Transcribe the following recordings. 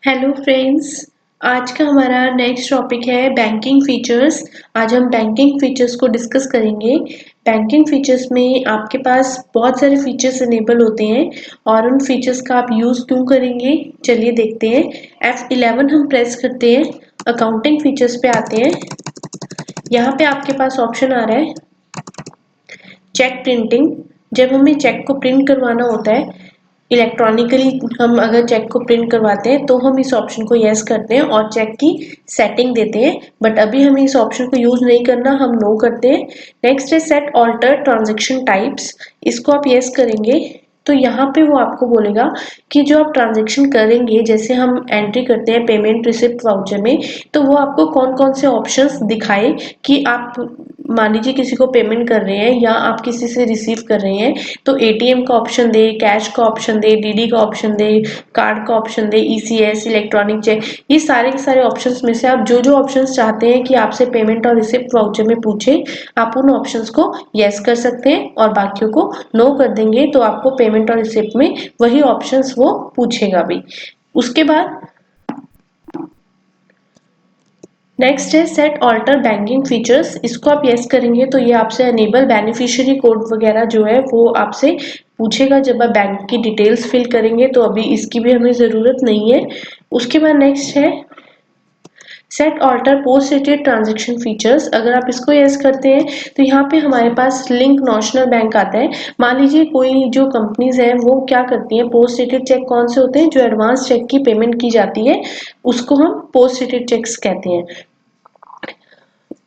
Hello friends. आज का हमारा नेक्स्ट टॉपिक है बैंकिंग फीचर्स। आज हम बैंकिंग फीचर्स को डिस्कस करेंगे। बैंकिंग फीचर्स में आपके पास बहुत सारे फीचर्स इनेबल होते हैं और उन फीचर्स का आप यूज़ क्यों करेंगे, चलिए देखते हैं। F11 हम प्रेस करते हैं, अकाउंटिंग फीचर्स पे आते हैं। यहाँ पे आपके पास ऑप्शन आ रहा है चेक प्रिंटिंग। जब हमें चेक को प्रिंट करवाना होता है इलेक्ट्रॉनिकली, हम अगर चेक को प्रिंट करवाते हैं तो हम इस ऑप्शन को यस करते हैं और चेक की सेटिंग देते हैं। बट अभी हमें इस ऑप्शन को यूज नहीं करना, हम नो करते हैं। नेक्स्ट है सेट ऑल्टर ट्रांजेक्शन टाइप्स। इसको आप यस करेंगे तो यहाँ पे वो आपको बोलेगा कि जो आप ट्रांजेक्शन करेंगे, जैसे हम एंट्री करते हैं पेमेंट रिसिप्ट वाउचर में, तो वो आपको कौन कौन से ऑप्शंस दिखाए कि आप मान लीजिए किसी को पेमेंट कर रहे हैं या आप किसी से रिसीव कर रहे हैं, तो एटीएम का ऑप्शन दे, कैश का ऑप्शन दे, डीडी का ऑप्शन दे, कार्ड का ऑप्शन दे, ईसीएस, इलेक्ट्रॉनिक चेक। ये सारे के सारे ऑप्शंस में से आप जो जो ऑप्शंस चाहते हैं कि आपसे पेमेंट और रिसिप्ट वाउचर में पूछे, आप उन ऑप्शंस को यस कर सकते हैं और बाकियों को नो कर देंगे तो आपको पेमेंट और रिसिप्ट में वही ऑप्शंस वो पूछेगा भी। उसके बाद नेक्स्ट है सेट ऑल्टर बैंकिंग फीचर्स। इसको आप यस करेंगे तो ये आपसे अनेबल बेनिफिशियरी कोड वगैरह जो है वो आपसे पूछेगा जब आप बैंक की डिटेल्स फिल करेंगे, तो अभी इसकी भी हमें ज़रूरत नहीं है। उसके बाद नेक्स्ट है set alter post dated transaction features. अगर आप इसको यस करते हैं तो यहाँ पे हमारे पास लिंक नेशनल बैंक आता है। मान लीजिए कोई जो कंपनीज हैं वो क्या करती हैं, पोस्ट डेटेड चेक कौन से होते हैं, जो एडवांस चेक की पेमेंट की जाती है उसको हम पोस्ट डेटेड चेक्स कहते हैं।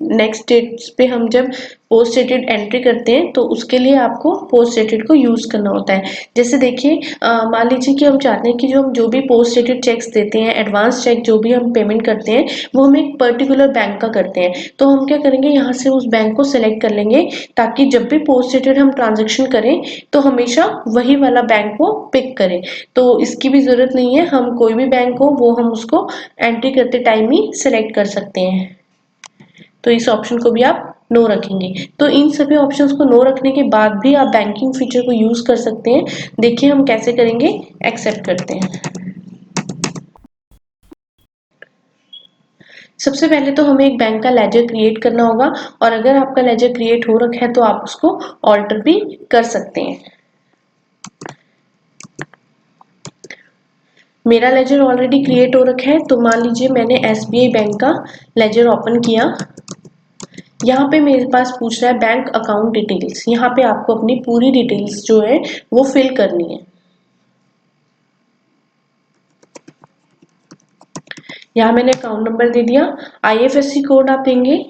नेक्स्ट डेट्स पे हम जब पोस्ट डेटेड एंट्री करते हैं तो उसके लिए आपको पोस्ट डेटेड को यूज करना होता है। जैसे देखिए, मान लीजिए कि हम चाहते हैं कि जो भी पोस्ट डेटेड चेक्स देते हैं, एडवांस चेक जो भी हम पेमेंट करते हैं वो हम एक पर्टिकुलर बैंक का करते हैं, तो हम क्या करेंगे, यहाँ से उस बैंक को सेलेक्ट कर लेंगे ताकि जब भी पोस्ट डेटेड हम ट्रांजेक्शन करें तो हमेशा वही वाला बैंक को पिक करें। तो इसकी भी जरूरत नहीं है, हम कोई भी बैंक हो वो हम उसको एंट्री करते टाइम ही सेलेक्ट कर सकते हैं। तो इस ऑप्शन को भी आप नो रखेंगे। तो इन सभी ऑप्शंस को नो रखने के बाद भी आप बैंकिंग फीचर को यूज कर सकते हैं। देखिए हम कैसे करेंगे, एक्सेप्ट करते हैं। सबसे पहले तो हमें एक बैंक का लेजर क्रिएट करना होगा और अगर आपका लेजर क्रिएट हो रखा है तो आप उसको ऑल्टर भी कर सकते हैं। मेरा लेजर ऑलरेडी क्रिएट हो रखा है, तो मान लीजिए मैंने एसबीआई बैंक का लेजर ओपन किया। यहाँ पे मेरे पास पूछ रहा है बैंक अकाउंट डिटेल्स। यहाँ पे आपको अपनी पूरी डिटेल्स जो है वो फिल करनी है। यहाँ मैंने अकाउंट नंबर दे दिया, आईएफएससी कोड आप देंगे।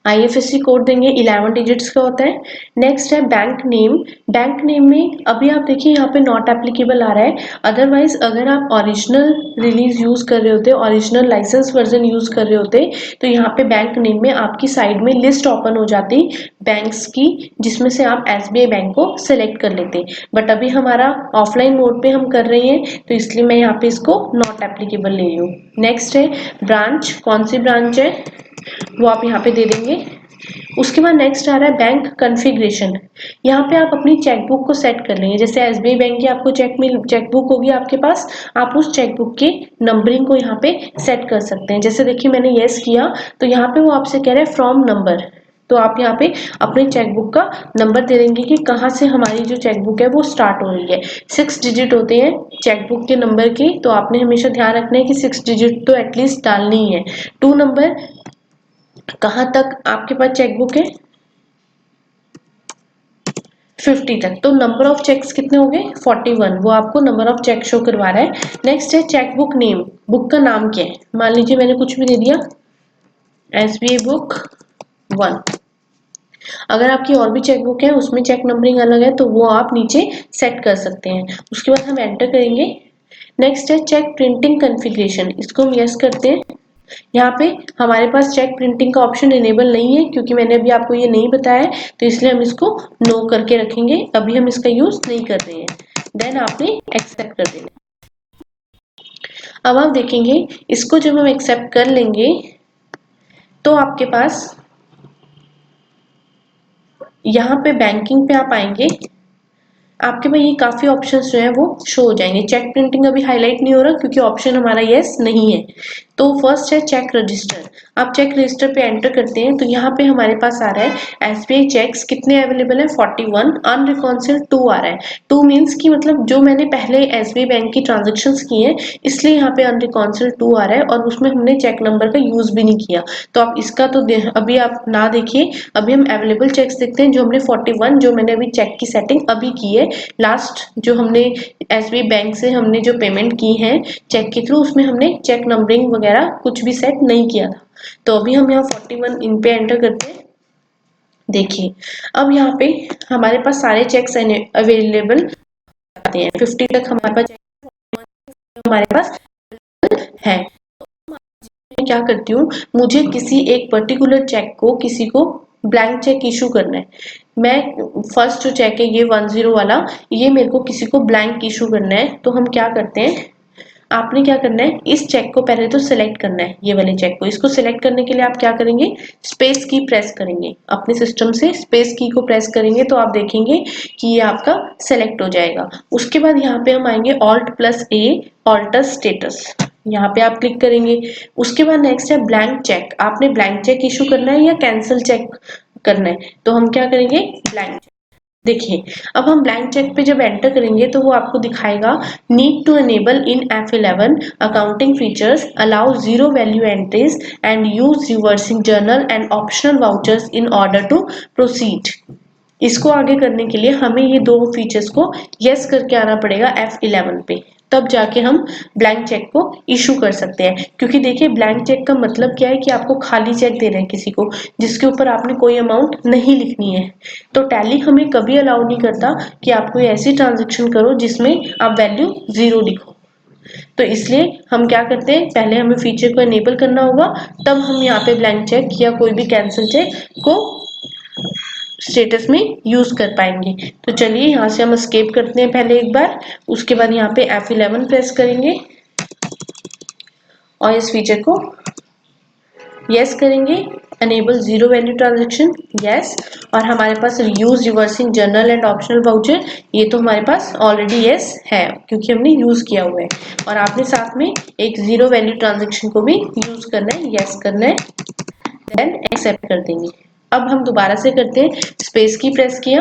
आईएफएससी कोड देंगे, 11 डिजिट्स का होता है। नेक्स्ट है बैंक नेम। बैंक नेम में अभी आप देखिए यहाँ पे नॉट एप्लीकेबल आ रहा है, अदरवाइज अगर आप ओरिजिनल रिलीज यूज कर रहे होते, ओरिजिनल लाइसेंस वर्जन यूज कर रहे होते, तो यहाँ पे बैंक नेम में आपकी साइड में लिस्ट ओपन हो जाती बैंक्स की, जिसमें से आप एसबीआई बैंक को सिलेक्ट कर लेते। बट अभी हमारा ऑफलाइन मोड पे हम कर रहे हैं तो इसलिए मैं यहाँ पे इसको नॉट एप्लीकेबल ले रही हूँ। नेक्स्ट है ब्रांच, कौन सी ब्रांच है वो आप यहाँ पे दे देंगे। उसके बाद नेक्स्ट आ रहा है बैंक कॉन्फ़िगरेशन। यहाँ पे आप अपनी चेकबुक को सेट कर लेंगे। जैसे एसबीआई बैंक की आपको चेकबुक होगी आपके पास, आप उस चेकबुक के नंबरिंग को यहाँ पे सेट कर सकते हैं। जैसे देखिए मैंने यस किया तो यहाँ पे वो आपसे कह रहे हैं फ्रॉम नंबर, तो आप यहाँ पे अपने चेकबुक का नंबर दे देंगे कि कहाँ से हमारी जो चेकबुक है वो स्टार्ट हो रही है। 6 डिजिट होते हैं चेकबुक के नंबर की, तो आपने हमेशा ध्यान रखना है कि 6 डिजिट तो एटलीस्ट डालनी ही है। 2 नंबर, कहाँ तक आपके पास चेकबुक है, 50 तक, तो नंबर ऑफ चेक्स कितने हो गए 41, वो आपको नंबर ऑफ चेक शो करवा रहा है। नेक्स्ट है चेकबुक नेम, बुक का नाम क्या है। मान लीजिए मैंने कुछ भी दे दिया, एसबीआई बुक 1। अगर आपकी और भी चेकबुक है उसमें चेक नंबरिंग अलग है तो वो आप नीचे सेट कर सकते हैं। उसके बाद हम एंटर करेंगे। नेक्स्ट है चेक प्रिंटिंग कॉन्फ़िगरेशन, इसको हम यस करते हैं। यहाँ पे हमारे पास चेक प्रिंटिंग का ऑप्शन इनेबल नहीं है क्योंकि मैंने अभी आपको ये नहीं बताया है, तो इसलिए हम इसको नो करके रखेंगे, अभी हम इसका यूज नहीं कर रहे हैं। देन आपने एक्सेप्ट कर देना। अब आप देखेंगे इसको जब हम एक्सेप्ट कर लेंगे तो आपके पास यहाँ पे बैंकिंग पे आप आएंगे, आपके पास ये काफी ऑप्शंस जो है वो शो हो जाएंगे। चेक प्रिंटिंग अभी हाईलाइट नहीं हो रहा क्योंकि ऑप्शन हमारा यस नहीं है। तो फर्स्ट है चेक रजिस्टर। आप चेक रजिस्टर पे एंटर करते हैं तो यहाँ पे हमारे पास आ रहा है एसबीआई चेक्स कितने अवेलेबल है, 41, अनरिकॉन्सिल्ड 2 आ रहा है। 2 मीन्स की मतलब जो मैंने पहले एसबीआई बैंक की ट्रांजेक्शन्स की हैं इसलिए यहाँ पे अनरिकॉन्सिल्ड 2 आ रहा है और उसमें हमने चेक नंबर का यूज भी नहीं किया। तो आप इसका तो अभी आप ना देखिए, अभी हम अवेलेबल चेक्स देखते हैं जो हमने 41 जो मैंने अभी चेक की सेटिंग अभी की है। लास्ट जो हमने एसबीआई बैंक से हमने जो पेमेंट की है चेक के थ्रू, उसमें हमने चेक नंबरिंग वगैरह कुछ भी सेट नहीं किया था। तो अभी हम यहाँ 41 इन पे एंटर करते हैं। देखिए अब यहाँ पे हमारे पास सारे चेक्स अवेलेबल आते हैं, 50 तक हमारे पास है। मैं क्या करती हूँ, मुझे किसी एक पर्टिकुलर चेक को किसी को ब्लैंक चेक इशू करना है। मैं फर्स्ट जो चेक है ये 10 वाला, ये मेरे को किसी को ब्लैंक इशू करना है। तो हम क्या करते हैं, आपने क्या करना है, इस चेक को पहले तो सिलेक्ट करना है, ये वाले चेक को। इसको सिलेक्ट करने के लिए आप क्या करेंगे, स्पेस की प्रेस करेंगे, अपने सिस्टम से स्पेस की को प्रेस करेंगे तो आप देखेंगे कि ये आपका सिलेक्ट हो जाएगा। उसके बाद यहाँ पे हम आएंगे Alt+A, ऑल्टर स्टेटस, यहाँ पे आप क्लिक करेंगे। उसके बाद नेक्स्ट है ब्लैंक चेक, आपने ब्लैंक चेक इशू करना है या कैंसिल चेक करना है। तो हम क्या करेंगे, ब्लैंक। देखिए अब हम ब्लैंक चेक पे जब एंटर करेंगे तो वो आपको दिखाएगा need to enable in F11 accounting features, allow zero value entries and use reversing journal and optional vouchers in order to proceed. इसको आगे करने के लिए हमें ये दो फीचर्स को यस करके आना पड़ेगा F11 पे, तब जाके हम ब्लैंक चेक को इशू कर सकते हैं। क्योंकि देखिए ब्लैंक चेक का मतलब क्या है कि आपको खाली चेक दे रहे हैं किसी को, जिसके ऊपर आपने कोई अमाउंट नहीं लिखनी है। तो टैली हमें कभी अलाउ नहीं करता कि आप कोई ऐसी ट्रांजेक्शन करो जिसमें आप वैल्यू 0 लिखो। तो इसलिए हम क्या करते हैं, पहले हमें फीचर को इनेबल करना होगा, तब हम यहाँ पे ब्लैंक चेक या कोई भी कैंसिल चेक को स्टेटस में यूज कर पाएंगे। तो चलिए यहाँ से हम एस्केप करते हैं पहले एक बार, उसके बाद यहाँ पे F11 प्रेस करेंगे और इस फीचर को यस करेंगे। Enable zero value transaction, yes. और हमारे पास use reversing journal and optional voucher, ये तो हमारे पास ऑलरेडी यस है क्योंकि हमने यूज किया हुआ है। और आपने साथ में एक जीरो वैल्यू ट्रांजेक्शन को भी यूज करना है, यस करना है, देन एक्सेप्ट कर देंगे। अब हम दोबारा से करते हैं, स्पेस की प्रेस किया,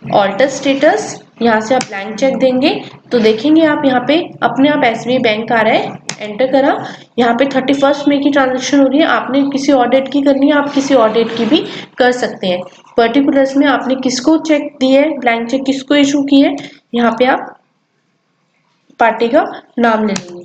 ऑल्टर स्टेटस, यहाँ से आप ब्लैंक चेक देंगे तो देखेंगे आप यहाँ पे अपने आप एसबीआई बैंक आ रहा है, एंटर करा। यहाँ पे 31 मई की ट्रांजेक्शन हो रही है, आपने किसी और डेट की करनी है, आप किसी और डेट की भी कर सकते हैं। पर्टिकुलर्स में आपने किसको चेक दिए है, ब्लैंक चेक किसको इशू की है, यहाँ पे आप पार्टी का नाम ले लेंगे।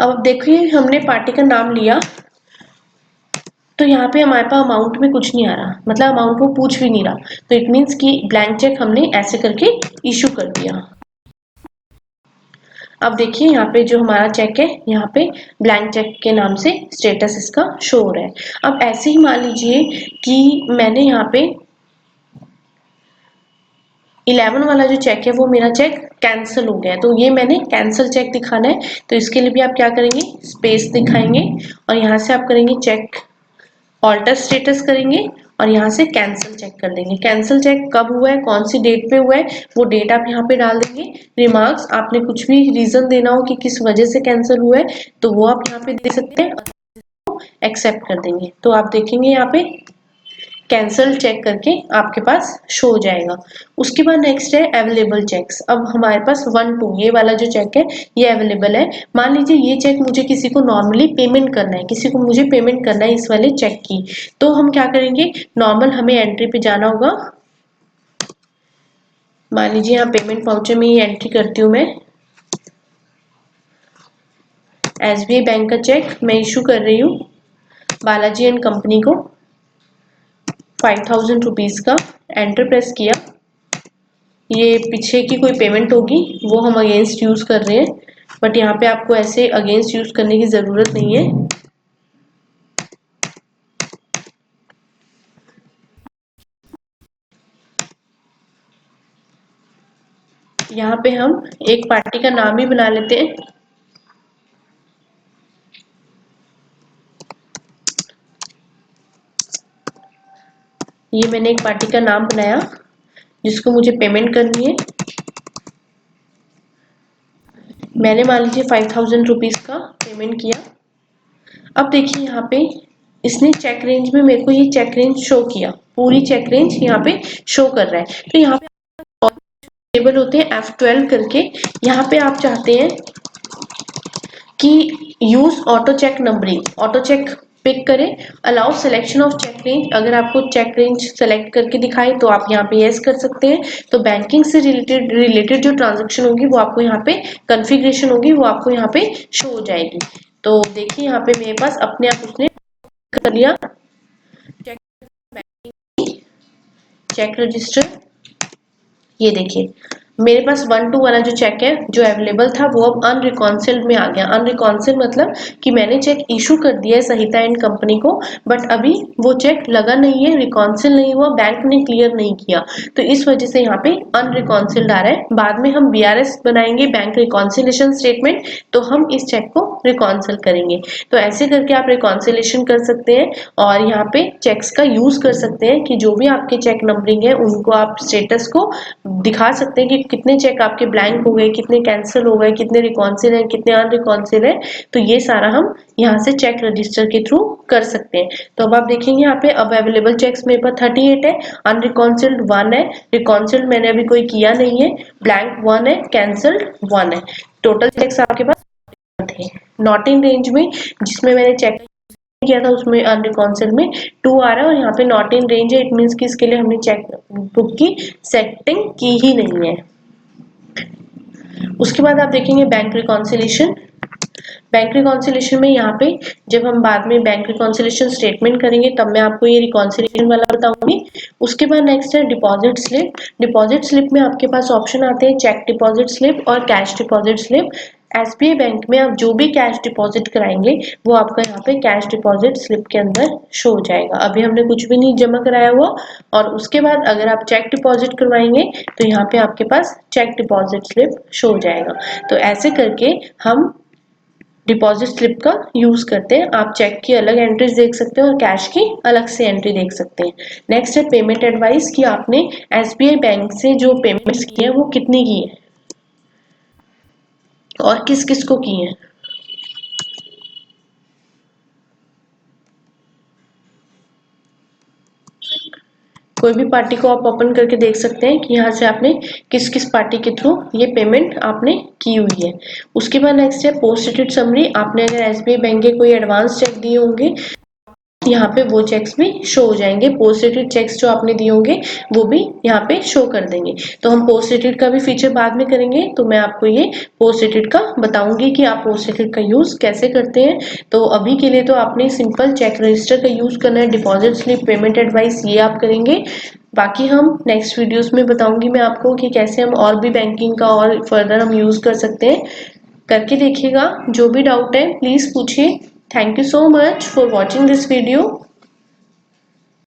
अब देखिए हमने पार्टी का नाम लिया तो यहाँ पे हमारे पास अमाउंट में कुछ नहीं आ रहा, मतलब अमाउंट वो पूछ भी नहीं रहा। तो इट मीन्स कि ब्लैंक चेक हमने ऐसे करके इशू कर दिया। अब देखिए यहाँ पे जो हमारा चेक है, यहाँ पे ब्लैंक चेक के नाम से स्टेटस इसका शो हो रहा है। अब ऐसे ही मान लीजिए कि मैंने यहाँ पे 11 वाला जो चेक है वो मेरा चेक कैंसिल हो गया है, तो ये मैंने कैंसिल चेक दिखाना है। तो इसके लिए भी आप क्या करेंगे, स्पेस दिखाएंगे और यहाँ से आप करेंगे चेक ऑल्टर स्टेटस करेंगे और यहाँ से कैंसिल चेक कर देंगे। कैंसिल चेक कब हुआ है, कौन सी डेट पे हुआ है, वो डेट आप यहाँ पे डाल देंगे। रिमार्क्स, आपने कुछ भी रीजन देना हो कि किस वजह से कैंसिल हुआ है तो वो आप यहाँ पे दे सकते हैं, एक्सेप्ट कर देंगे। तो आप देखेंगे यहाँ पे कैंसल चेक करके आपके पास शो हो जाएगा। उसके बाद नेक्स्ट है अवेलेबल चेक्स। अब हमारे पास 1-2 ये वाला जो चेक है ये अवेलेबल है। मान लीजिए ये चेक मुझे किसी को नॉर्मली पेमेंट करना है, किसी को मुझे पेमेंट करना है इस वाले चेक की, तो हम क्या करेंगे, नॉर्मल हमें एंट्री पे जाना होगा। मान लीजिए यहाँ पेमेंट वाउचर में ही एंट्री करती हूँ मैं, एसबीआई बैंक का चेक मैं इशू कर रही हूँ बालाजी एंड कंपनी को 5000 रुपीज का, एंटर प्रेस किया। ये पीछे की कोई पेमेंट होगी वो हम अगेंस्ट यूज कर रहे हैं, बट यहाँ पे आपको ऐसे अगेंस्ट यूज करने की जरूरत नहीं है। यहाँ पे हम एक पार्टी का नाम ही बना लेते हैं, ये मैंने एक पार्टी का नाम बनाया जिसको मुझे पेमेंट करनी है। मैंने मान लीजिए 5000 रुपीज का पेमेंट किया। अब देखिए यहाँ पे इसने चेक रेंज में मेरे को ये चेक रेंज शो किया, पूरी चेक रेंज यहाँ पे शो कर रहा है। तो यहाँ पे टेबल होते हैं F12 करके, यहाँ पे आप चाहते हैं कि use auto cheque numbering, auto cheque pick करें, allow selection of cheque range. अगर आपको चेक रेंज सेलेक्ट करके दिखाए तो आप यहाँ पे यस कर सकते हैं। तो बैंकिंग से रिलेटेड जो ट्रांजेक्शन होगी वो आपको यहाँ पे कॉन्फ़िगरेशन होगी वो आपको यहाँ पे शो हो जाएगी। तो देखिए यहाँ पे मेरे पास अपने आप उसने कर लिया चेक रजिस्टर। ये देखिए मेरे पास 1-2 वाला जो चेक है जो अवेलेबल था वो अब अनरिकॉन्सिल्ड में आ गया। अनरिकॉन्सिल्ड मतलब कि मैंने चेक इशू कर दिया है सहिता एंड कंपनी को, बट अभी वो चेक लगा नहीं है, रिकॉन्सिल नहीं हुआ, बैंक ने क्लियर नहीं किया, तो इस वजह से यहाँ पे अनरिकॉन्सिल्ड आ रहा है। बाद में हम BRS बनाएंगे, बैंक रिकॉन्सिलेशन स्टेटमेंट, तो हम इस चेक को रिकॉन्सिल करेंगे। तो ऐसे करके आप रिकॉन्सिलेशन कर सकते हैं और यहाँ पे चेक्स का यूज कर सकते हैं कि जो भी आपके चेक नंबरिंग है उनको आप स्टेटस को दिखा सकते हैं कि कितने चेक आपके ब्लैंक हो गए, कितने कैंसिल हो गए, कितने रिकॉन्सिल है, कितने अनरिकॉन्सिल है। तो ये सारा हम यहाँ से चेक रजिस्टर के थ्रू कर सकते हैं। तो अब आप देखेंगे यहाँ पे अब अवेलेबल चेक्स मेरे पास 38 है, अनरिकॉन्सिल्ड 1 है, रिकॉन्सिल्ड मैंने अभी कोई किया नहीं है, ब्लैंक 1 है, कैंसिल्ड 1 है। टोटल चेक्स आपके पास थे। नॉट इन रेंज में जिसमें मैंने चेक किया था उसमें अनरिकॉन्सिल्ड में 2 आ रहा है और यहाँ पे नॉट इन रेंज है। इट मीन्स कि इसके लिए हमने चेक बुक की सेटिंग की ही नहीं है। उसके बाद आप देखेंगे बैंक रिकॉन्सिलेशन। बैंक रिकॉन्सिलेशन में यहाँ पे जब हम बाद में बैंक रिकॉन्सिलेशन स्टेटमेंट करेंगे तब मैं आपको ये रिकॉन्सिलेशन वाला बताऊंगी। उसके बाद नेक्स्ट है डिपॉजिट स्लिप। डिपॉजिट स्लिप में आपके पास ऑप्शन आते हैं चेक डिपॉजिट स्लिप और cash deposit slip. SBI bank में आप जो भी कैश डिपॉजिट कराएंगे वो आपका यहाँ पे कैश डिपॉजिट स्लिप के अंदर शो हो जाएगा। अभी हमने कुछ भी नहीं जमा कराया हुआ। और उसके बाद अगर आप चेक डिपॉजिट करवाएंगे तो यहाँ पे आपके पास चेक डिपॉजिट स्लिप शो हो जाएगा। तो ऐसे करके हम डिपॉजिट स्लिप का यूज करते हैं। आप चेक की अलग एंट्रीज देख सकते हैं और कैश की अलग से एंट्री देख सकते हैं। नेक्स्ट है पेमेंट एडवाइस कि आपने SBI बैंक से जो पेमेंट्स की है वो कितनी की है और किस किस को की है। कोई भी पार्टी को आप ओपन करके देख सकते हैं कि यहाँ से आपने किस किस पार्टी के थ्रू ये पेमेंट आपने की हुई है। उसके बाद नेक्स्ट है पोस्ट डेटेड समरी। आपने अगर SBI बैंक के कोई एडवांस चेक दिए होंगे यहाँ पे वो चेक्स भी शो हो जाएंगे। पोस्ट डेटेड चेक्स जो आपने दिए होंगे वो भी यहाँ पे शो कर देंगे। तो हम पोस्ट डेटेड का भी फीचर बाद में करेंगे, तो मैं आपको ये पोस्ट डेटेड का बताऊंगी कि आप पोस्ट डेटेड का यूज कैसे करते हैं। तो अभी के लिए तो आपने सिंपल चेक रजिस्टर का यूज करना है, डिपॉजिट स्लिप, पेमेंट एडवाइस ये आप करेंगे। बाकी हम नेक्स्ट वीडियोस में बताऊंगी मैं आपको कि कैसे हम और भी बैंकिंग का और फर्दर हम यूज कर सकते हैं। करके देखिएगा। जो भी डाउट है प्लीज पूछिए। Thank you so much for watching this video.